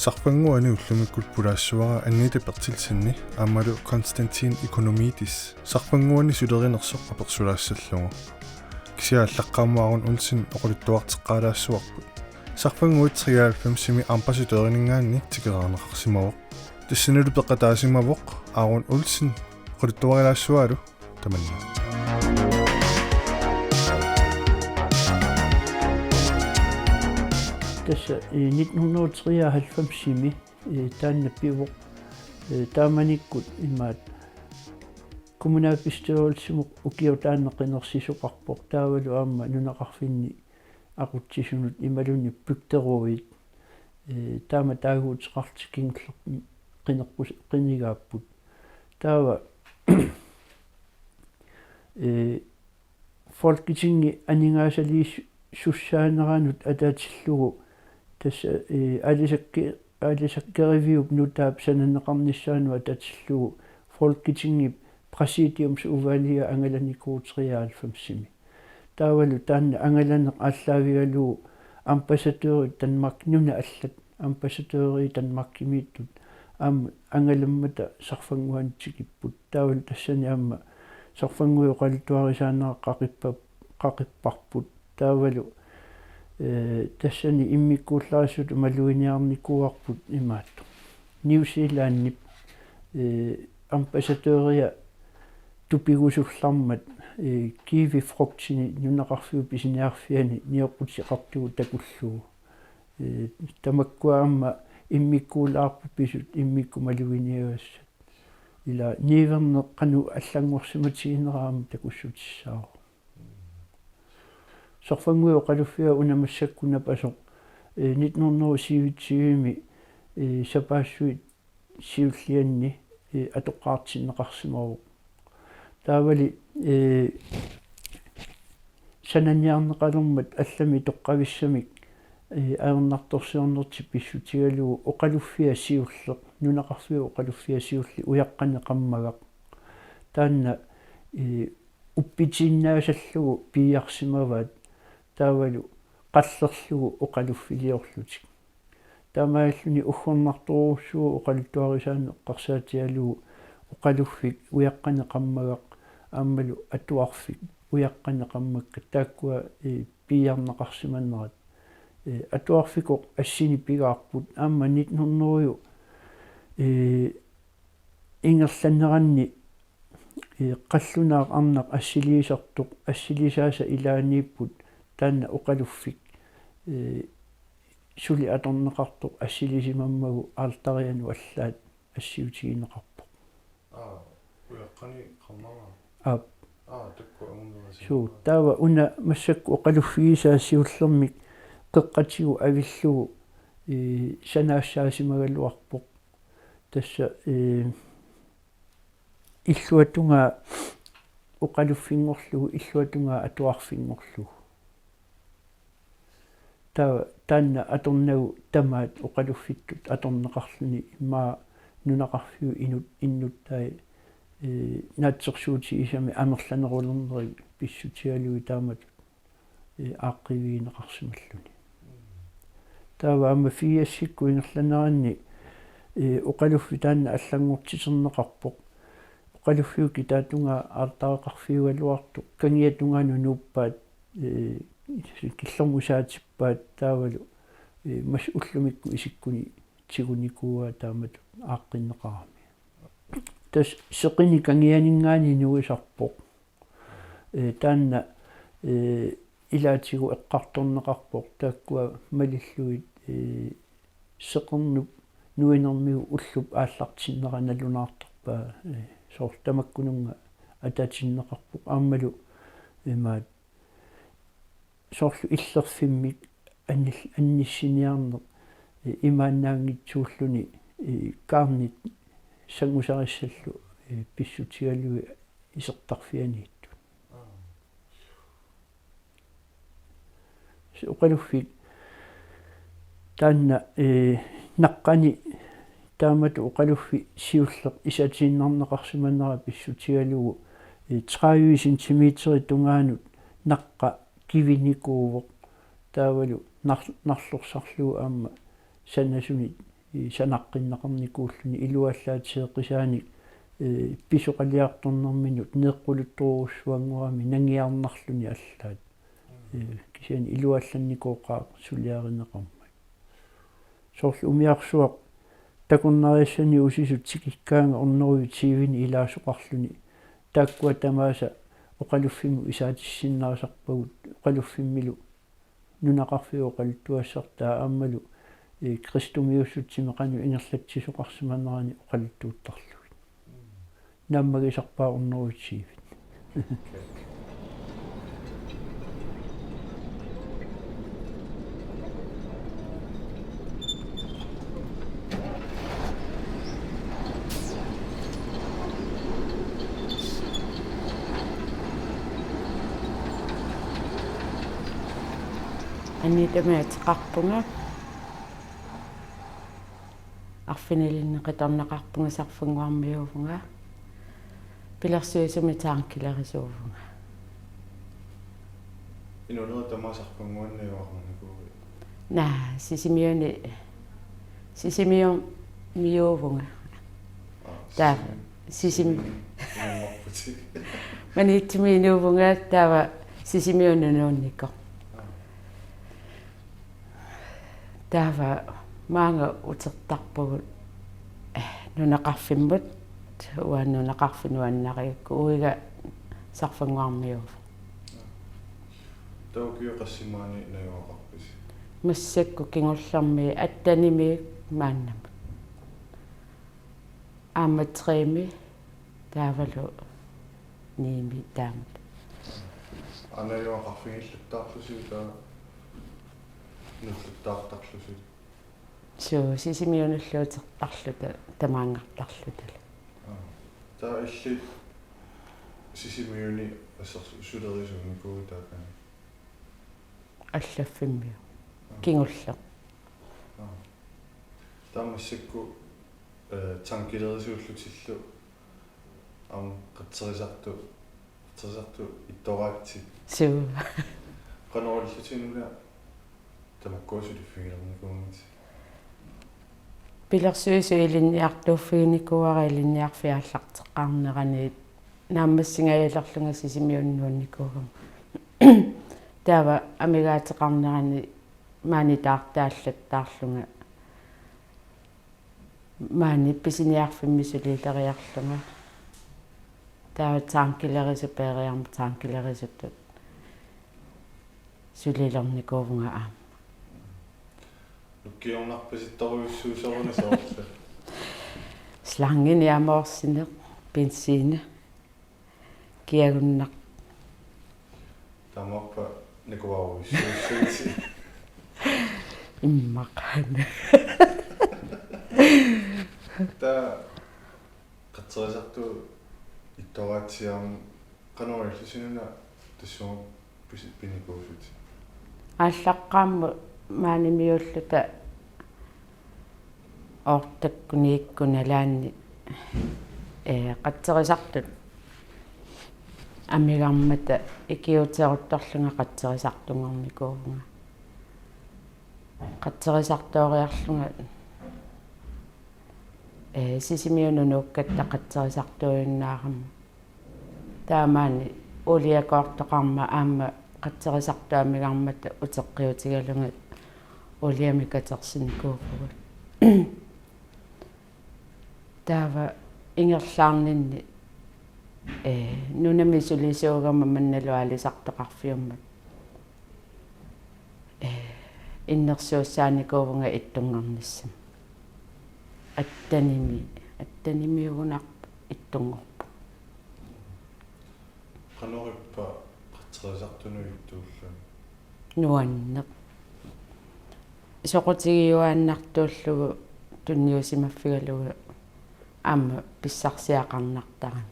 Sarfanguani ullumikul pulaassua annite pertilsinni aamalu Konstantin Ikonomidis sarfanguani sulerinersoq apersulaassallungu kisia allaqqaammaarun ulsin oqulittuarteqqaalaassuarput sarfanguit 93 ambassadørinningaanni tikeraarneqarsimavoq tissinulu peqqataasimavoq aarun ulsin oqulittuarilaassualu tamanna tässä 1993 taanna pivoq taamanikkut imaat kommunaalbestyrelsemuq ukiutaanneqinersisoqarpoq taavalu aamma nunaqarfinni aqutsisunut imalunni pykteruit taama taaguutiqartikinglerpi qinerpus qinigaapput taava folketingi aningaasaliis sussaaneranut ataatillugu tässä alisakkerivиуп nutaap sananneqarnissaanu ataatillugu folketingi præsidiums uvalia angalanikuuteriaalfamsimi taavalu taanna angalaneq aalлааvigalugu ambassadørit Danmark nuna allat ambassadøri Danmarkimiittut aamma angalammata sarfanguantikipput taavalu tassani aamma sarfanguuqalituarisaaneqa qaqipparput taavalu tassani immikkuullarisut maluiniarnikuarput imaattu New Zealandnip ambassadøria tupigusullarmat kiwi frugtini nunaqarfiu pisiniarfiani nioqutiqartugu takullugu tamakkuaamma immikkuulaarpu pisut immikku maluiniagassat ila niiverneqqanu аллангорсиматигинераама такуссутиссаaro sarfanguo qaluffia unamassakkunap asoq 1927mi sapaassuit siullianni atoqqaartinneqarsimaruq taavali sananiarneqalummat allami toqqavissamik aernartorsiornerti pissutigalugu oqaluffia siulleq nunaqarfiu oqaluffia siulli uyaqqaneqammagaq taanna uppitiinnaasallugu piiarsimavaat taavalu qallerlugu oqaluffiliorlutik taamaalluni uggornartoruussugu oqaluttuarisaanneqqarsaatialugu oqaluffik uyaqqaneqammagaq aammalu atuarfik uyaqqaneqammakka taakkua piiarneqarsimannerat atuarfikoq assini pigaarput aamma 1900 ingerlanneranni qallunaaq arnaq assiliisartuq assilisaasa ilaaniipput taanna oqaluffik suli atorneqartuq assilisimammagu aaltarianu allaat assiutigineqarpoq uyaqqani qammara takku unnerasi suu taava una massakku oqaluffigisaassiullermik qeqqatigu avillugu sanaassaasimagaluarpoq tassa illuatunga oqaluffinngorlugu illuatunga atuarfinngorlugu taanna atornagu tamaat oqaluffittut atorneqarluni maa nunaqarfiu innuttai naatsersuuti isami amerlanerulerneri pissutialui taamat aaqqivigneqarsimalluni taava aama fiassikku ingerlaneranni oqaluffi taanna allangortiterneqarpoq oqaluffiuki taatunga aartaqarfiugaluartuq kangiatungaanu nuuppaat killermusaatippaat taavalu mas ullumikku isikkuni tigunikuua taamatut aaqqinneqarami tas seqini kangianingaani nuisarpoq taanna ilaatigu eqqartorneqarpoq taakkua malilluit seqernup nuinermigu ullup aallartinneranallunaartarpaa soor tamakkununga ataatinneqarpoq aammalu imaat soorlu illerfimmik annissiniarneq imaannaangitsuulluni kaarnit sangusarissallu писсутигалуи исертарфианиитту уқалуффит таанна наққани таамату уқалуффи сиуллеқ исатииннарнеқарсиманнера писсутигалугу 30 сантиметри тунгаанут наққа кивиникуувоқ таавалу нарлорсарлугу аама санасуни санаққиннақарникууллуни илуаллаатсеэққисааник писоқалиарторнэрминут неэққулуттуруссуангуами нангиарнарлуни аллаат кисаани илуалланникооқаа сулиаринеқармат соорлу умиарсуақ такуннариассани усисут тикиккаанга орнеруи тивини илаасоқарлуни тааккуа тамааса оқалуффиму исаатиссиннарисарпагут оқалуффиммилу нунақарфиу оқалуттуассартаа ааммалу кристумиуссутсимеқану ингерлатсисоқарсиманнерани оқалуттууттарлугит нааммагисарпаа орнеруи тивит анитамаатеқарпунга арфинилиннеқиторнеқарпунга сарфунгуармиувнга пилерсуисами таанкилерисуувнга инунера тамаасарпунгуанниуарнакуи наа сисимион миувнга таа сисими манитсимиинуувнга таава сисимионнунуунникко таава маанга утертарпугут нунеқарфиммут уаннунеқарфинуаннариакку уига сарфангуармиув таукиоқассимаани наюақарпис массакку кингуллэрми аттанимиик мааннам ааматрееми таавалу ними таамат анаюақарфигиллуттаарлусиута нуттаартарлусит суу сисимионуллуутертарлута тамаангартарлутала таа илли сисимиони ассерсулерисуникуу таакани аллаффиммиу кингуллер таамассакку танкилерисууллутиллу ам қатсерисарту иттораатси суу канориллутинула тамаккуусулиффигилерникуумит пилерсуису илинниартууффигникуара илинниарфиааллартеққарнераниит нааммассингаялерлунга сисимионнуунникуугам таава амигаатеқарнерани маани таартааллаттаарлунга маани писиниарфиммисулилериарлунга таава таанкилерису периарма таанкилерисуттут сулилерникуувнга аа луккиорнарпаситторуйуссуусеруна соорла слангини амоорсине бензин киагуннақ тамаппа никуаруйуссуусsuuti иммақана та қатсерисарту иттораатсиарм канориллусинуна тассуун пиникуусути ааллаққаамма maaнимиуллута ортаккунииккуналаанни қатсерисартут амигармата икиутерутторлунга қатсерисартунгорникуувнга қатсерисартоориарлунга сисимиунунууккатта қатсерисартуйуннаарам таамаани улиакоортоқарма аама қатсерисартуамигармата утеққиутигалунга улиами катерсинкууппугут таава ингерлаарнинни нунами сулисуугама манналуалисартеқарфиуммат иннерсууссааникуувнга иттунгорниссам аттанимиугунар иттунгорпу канориппа қатсерисартунуиттууллу нуанне соқутигиуааннартууллугу тунниусимаффигалугу аама писсарсиақарнартаран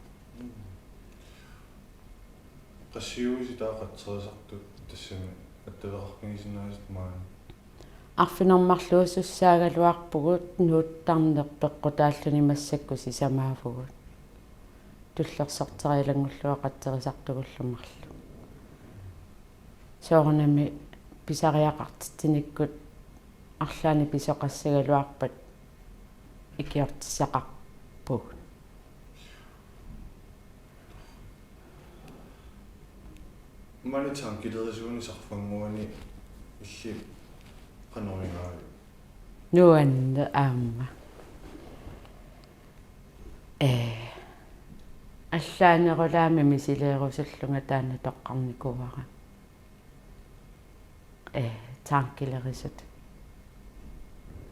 qassiuisi taaqatseriisartut tassami attavеқарпигисинаасит маана арфинэрмарлуусуссаагалуарпугут нууттарнер пеққутааллуни массакку сисамаафугут туллерсортериалангуллуа қаттерисартугуллумарлу соорнами писариақартитиниккут арлаани писоқассагалуарпат икиортиссақарпуг манитан килерисууни сарфангуани илли qanorinaari нуанна аама аллаанерулаами мисилеерусуллунга таана тоққарникувара таанкилерисут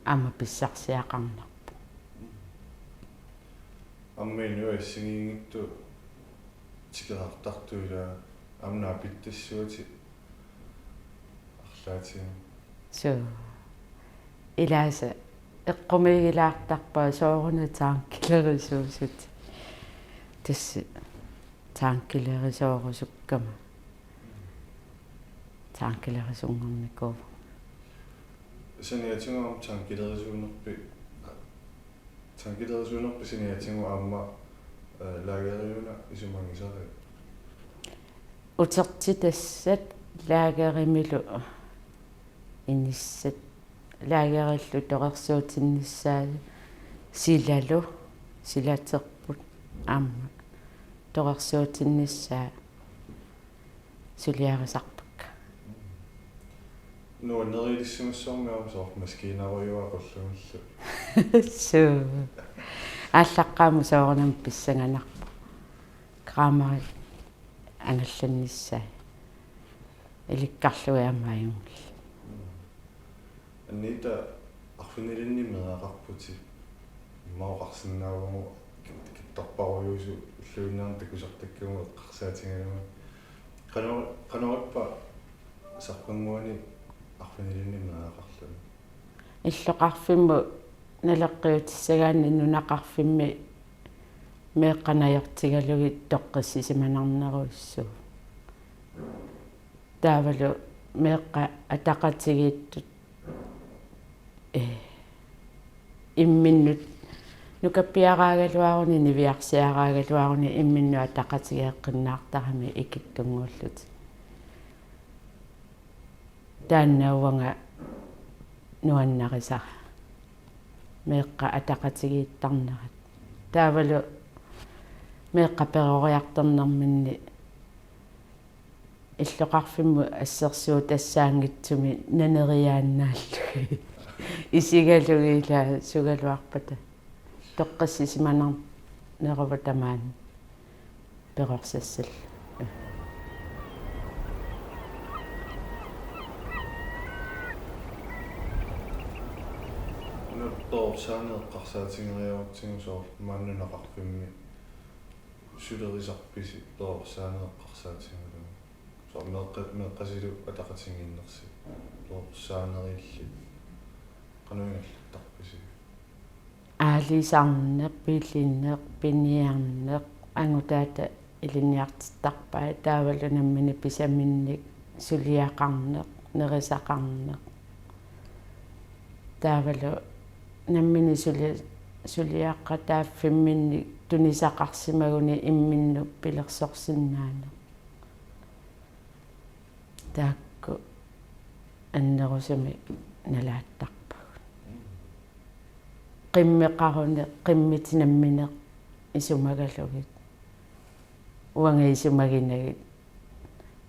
аама писсарсиақарнарпу амминуа иссигингитту тикерартартуила амнаа питтассуути арлаатига so илааса эққумигилаартарпаа соорна таанкилерисуусут тасс таанкилерисоорусуккама таанкилерисунгорникуу саниатингуам таанкилерисуунерпи саниатингу аама лагериуна исумангисари утертитассат лагеримилу иниссат лагериллу тоқерсуутиннссаа силалу силатерпут аама тоқерсуутиннссаа сулиарисарпакка нуаннерилиссимассуармиарам соор маскинаруйуа қуллумаллу суу ааллаққааму соорнам писсанганарпу граммари ангалланниссаа иликкарлуяамааюнгли аннита арфинилиннимеақарпути маоқарсинаавгу киттарпаруйусу уллуиннаарн такусартаккугу эққарсаатингалума канориппа сарпангуани арфинилиннимеақарлу иллоқарфимму налеққиутиссагаани нунақарфимми меэққанаёртигалуги тоққиссисиманарнеруиссуу таавалу меэққа атақатигииттут имминнут нукаппиараагалуаруни нивиарсиараагалуаруни имминну атақатигеэққиннаартарами икиттунгууллут тааннауанга нуаннарисара меэққа атақатигииттарнерат таавалу меэққа перориартернэрминни иллоқарфимму ассерсуу тассаангитсуми нанериааннааллуги исигалугила сугалуарпата тоққассисиманар нерува тамаан перорсассал тоорсаанеэққарсаатингериаортингусоор мааннунақарпимми сулерисарписи тоорсаанеэққарсаатингериу соор меэққасилу атақатингиннерси тоорсаанерилли кануингерлаттарписи аалисарнеқ пиллиннеқ пиниарнеқ ангутаата илинниартиттарпаа таавалу наммини писаминник сулиақарнеқ нерисақарнеқ таавалу наммини сулиаққа тааффимминни тунисақарсимагуни имминну пилерсорсиннаана таакку аннерусами налааттарпагу qimmeqaruне qimmitinammineq isumagalugit uanga isumaginagut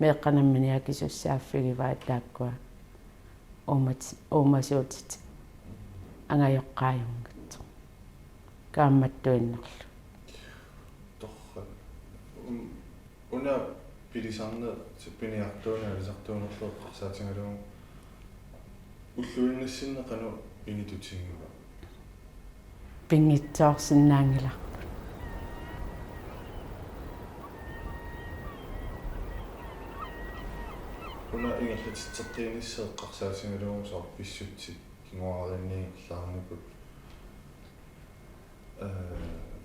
meeqqanamminiakisussaaffigivaa taakkua uumasuutit angajoqqaajungattu kaammattuinnerlu torra una pilisarne sippiniartuuna alisartuunerleeqqarsaatingalugu уллуиннассинне qanu initutigiva pingitsoorsinnaangila una ingerlatitseqqiinisseeqqarsaatingalugu soor pissutsit kinguarinniillaarnikut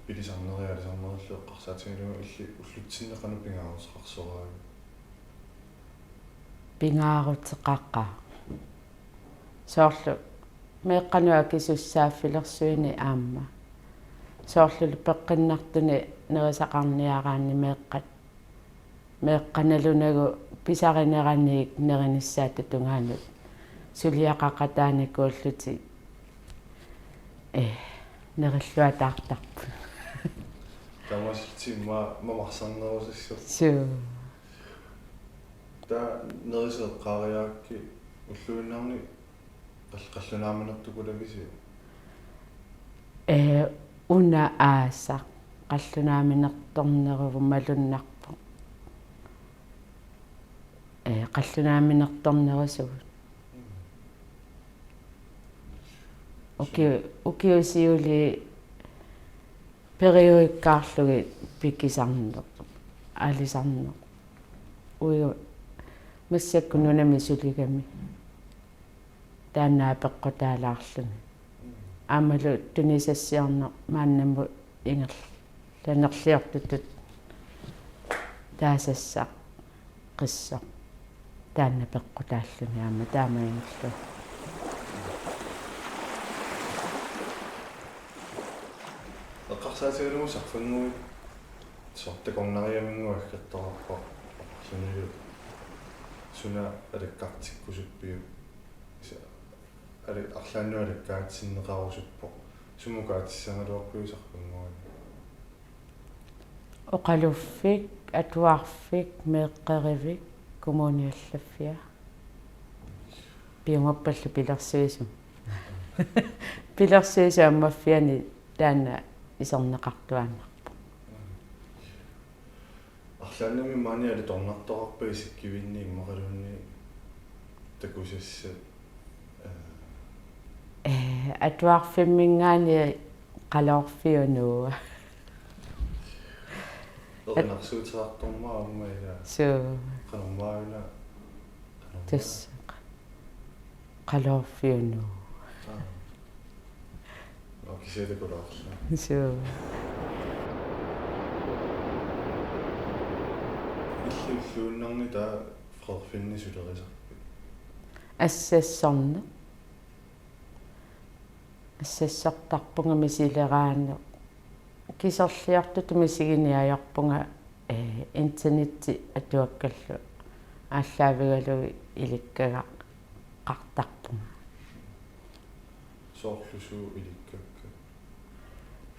пилисарнериалисарнериллу эққарсаатигалугу илли уллутсиннеқану пингаарусеқарсораага пингаарутеқаққа соорлу меэққануа кисуссааффилерсуини аама соорлу пеққиннартуни нерисақарниараани меэққаналунагу писаринераниик неринissaата тунгаанут сулиақақатааникууллути нериллуатаартарпу тамасти мамарсарнерусиссу суу та нерисеққаариаакки уллуиннарни қаллунааминертукулагиси уна ааса қаллунааминерторнеруву малуннарпу қаллунааминерторнерусугу укиусиули периоиккаарлуги пиккисарнер алисарнер уйу массаккунунами сулигами таанаа пеққутаалаарлуни аамалу тунисассиарнер мааннаму ингер ланерлиортутут таасасса қиссо таанна пеққутааллуни аама таамаингерлу эққарсаатигалугу сарфангуи сортакорнариамингуаккаттараппа сунилу суна алаккартиккусуппиу али арлааннуалаккаатсиннеқарусуппо сумукаатиссангалуарпиу сарфангуани оқалуффик атуарфик меэққеривик коммуниаллаффиа пиумаппаллу пилерсуису пилерсуису аммаффиани таана исернеқартуааннарпу арлааннами маани торнарторарпаги сиккивинни иммақалуунни такусасса атуарфиммингаани қалоорфиунуу эқнарсуутеартормаа уммаила суу канормаавина тус қалоорфиунуу кисеэлекулаарла суу иллууннарни таа фредфинни сулерисарпи ассассартарпунга мисилераано кисерлиартут мисигиниаярпунга интернетти атуаккаллу ааллаавигалуги иликкага qартарпунга соорлусуу иликкакка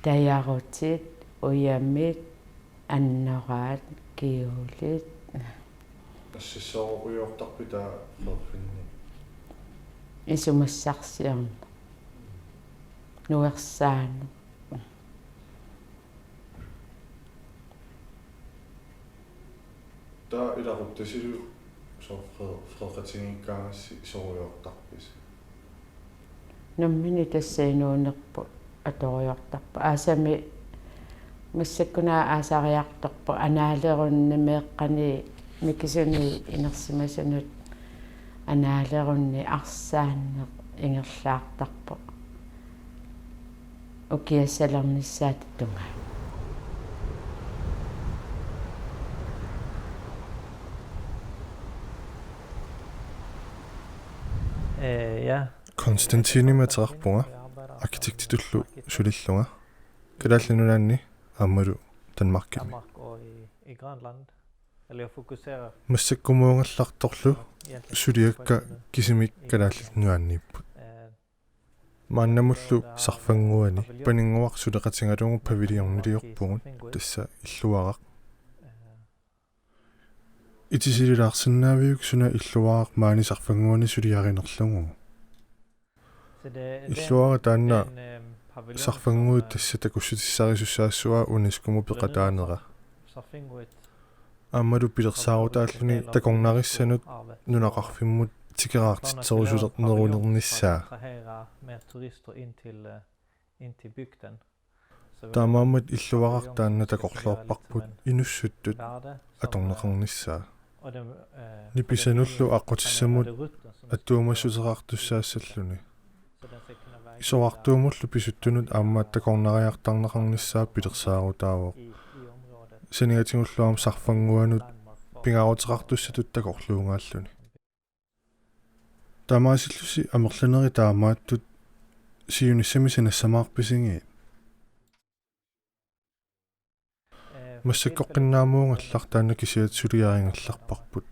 таярутит уяммит аннораат киулит ассассооруйортарпи таа фредфинни исумассарсиарна нуерсаану таа иларуттасилу фредқатингиккаагасси соруйортарпис наммини тассаинуунерпу аториортарпа аасами массаккунаа аасариарторпу анаалерунни меэққани микисуни инерсимасунут анаалерунни арсаанне ингерлаартарпу укиассалерниссаататтунга Ja. Konstantini Matarpunga, arkitektitullu sulillunga. Kadallinunaanni aammalu Danmarkami. Danmark og i Grønland. Eller jeg fokuserer Massakumuungallartorlu suliakka kisimik kadallinuaanniipput. Maannamullu sarfanguani paninguaq suleqatingaluungu paviliorniliorpugut tassa illuaraq итисилилаарсиннаавиук суна иллуарaq маани сарфангуани сулиаринерлугу иллуара таанна сарфангуут тассата куссутиссарисуссаассуа унискуму пеқатаанера аммалу пилерсаарутааллуни такорнариссанут нунақарфиммут тикераартитсерусулер нерунерниссаа таамааммат иллуарaq таанна такорлоорпарпут инуссуттут аторнеқарниссаа ниписануллу аққутиссамут аттуумассутераартуссаассаллуни исоартуумуллу писуттунут аамаат такорнариартарнақарнissaа пилерсаарутаавоо санигатингуллуам сарфангуанут пингаарутеқартуссатут такорлуунгааллуни тамаасиллуси амерланери таамааттут сиунissami санассамаарписинги массаккоққиннаамуунгаллар таана кисиат сулиарингallарпарпут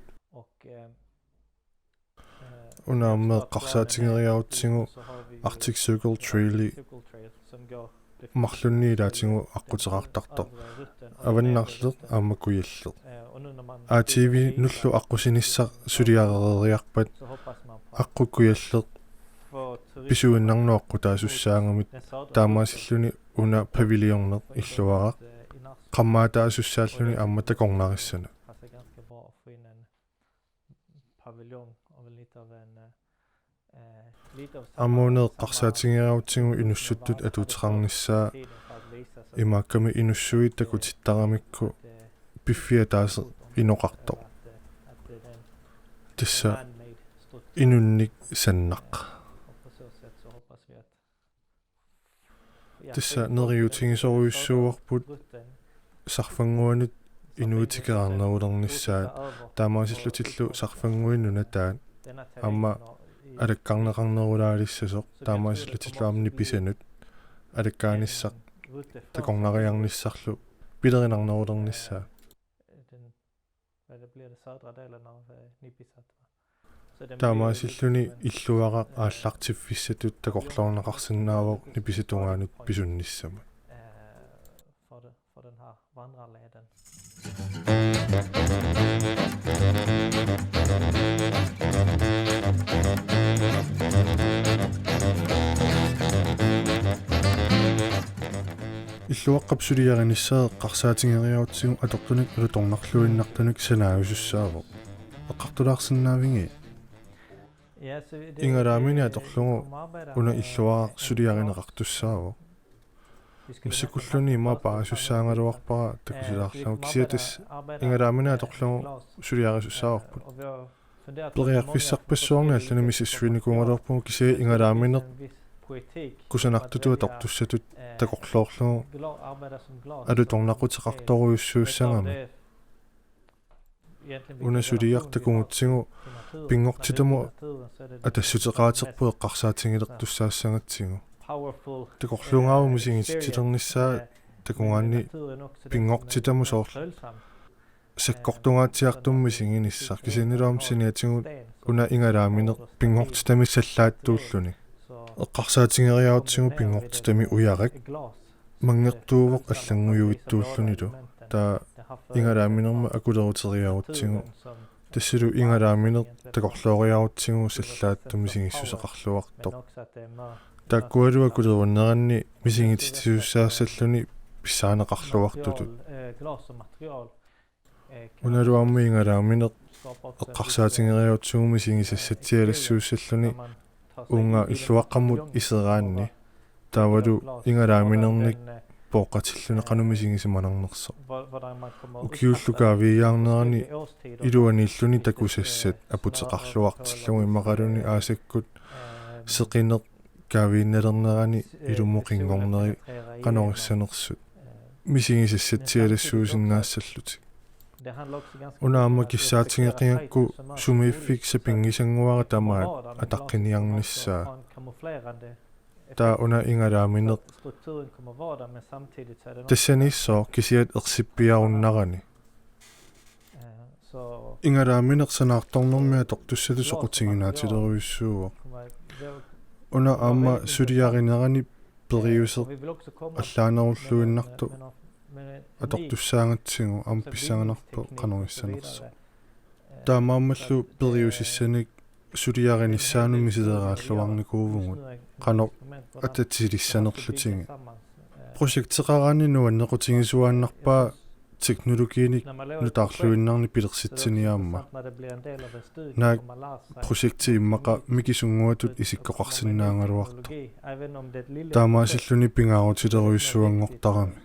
унааммеэққарсаатингериарутсигу Arctic Circle Trail марлунниилаатингу аққутеқартартор аваннаарлеқ аамаккуяллеқ ATV нуллу аққусинисса сулиарериарпат аққуккуяллеқ писуиннарнуаққу таасуссаангамит таамаасиллуни уна павилионнеқ иллуарақ қаммаатаасуссааллуни аама такорнариссана аммунеэққарсаатингериарутсигу инуссуттут атуутеқарниссаа имаакками инуссуит такутиттарамикку пиффиа таасе иноқартоқ тисса инунник саннақ тисса нериутингисоруйуссууарпут сарфангуанут инуутикеарнерулернissaат таамаасиллутиллу сарфангуиннуна таат амма алаккарнеқарнерулаалиссасоқ таамаасиллутиллу амни писанут алаккааниссақ такорнариарниссарлу пилеринарнерулернissaа таамаасиллуни иллуарақ ааллартиффиссатут такорлоорнеқарсинаавоқ ниписатунгаанут писунниссама иллуаққапсулиаринissae қарсаатингериарутсигу атортуник алуторнарлуиннартуник санаависуссаавоқ эққартулаарсинаавинги ингалаамини аторлугу уна иллуаақ сулиаринеқартуссаавоқ миссакуллуни има паасуссаангалуарпара такусилаарлагу кисиатас ингалаамини аторлугу сулиарисуссааварпут периарфиссарпассуарни аллани миссуиникуунгалуарпугу кисиа ингалааминеқ кусанартутуа тортуссатут такорлоорлугу алуторнақутеқарторуйуссууссангами уна сулиартакунгутсигу пингортитаму атассутеқаатерпу эққарсаатингилертуссаассангатсигу такорлуунгааву мисингитсилернissaа такунгаанни пингортитаму соорл саккортунгаатиартумми сингиниссар кисинилуам синиатингут уна ингалааминеқ пингортитами саллааттууллуни эққарсаатингериарутсигу пингортитами уярак мангертуувоқ аллангуйуиттууллунилу таа ингалааминерма акулерутериарутсигу тассилу ингалааминеқ такорлоориарутсигу саллаатту мисингиссусеқарлуартоқ таккуалуа акулеруннеранни мисингитсуссаассаллуни писсаанеқарлуартутут уналуарми ингалааминеқ эққарсаатингериарутсигу мисингисассатсиалассууссаллуни унга иллуаққаммут исераанни таавалу ингалааминерник пооқатиллуни қанумисингисиманарнерсо укиуллукаавиаарнерани илуаниллуни такусассат апутеқарлуартиллугу имақалуни аасаккут сеқинеқ каавиинналернерани илумоқингорнери қанориссанерсут мисингисассатсиалассуусиннаассаллути унаама киссаатингеқингакку сумииффик сапингисангуара тамаат атаққиниарниссаа таа уна ингалааминеқ тассаниссоо кисиат ерсиппиаруннарани ингалааминеқ санаарторнэрмиа тортуссалу соқутингинаатилеруйуссууо уна аама сулиаринерани периусеқ аллаанеруллуиннарту атортуссаангатсигу аама писсаанарпо қанориссанерсо таамааммаллу периусиссаник сулиаринissaanummi силерааллуарникуувгут қано ататсилиссанерлутинги прожектеқараани нуаннеқутингисуааннарпаа teknologiinik nutaarluinnaarni pilersitsiniaamma naak projekti immaqa mikisunguatut isikkoqarsinnaangaluartu taamaasilluni pingaarutileruissuangortarami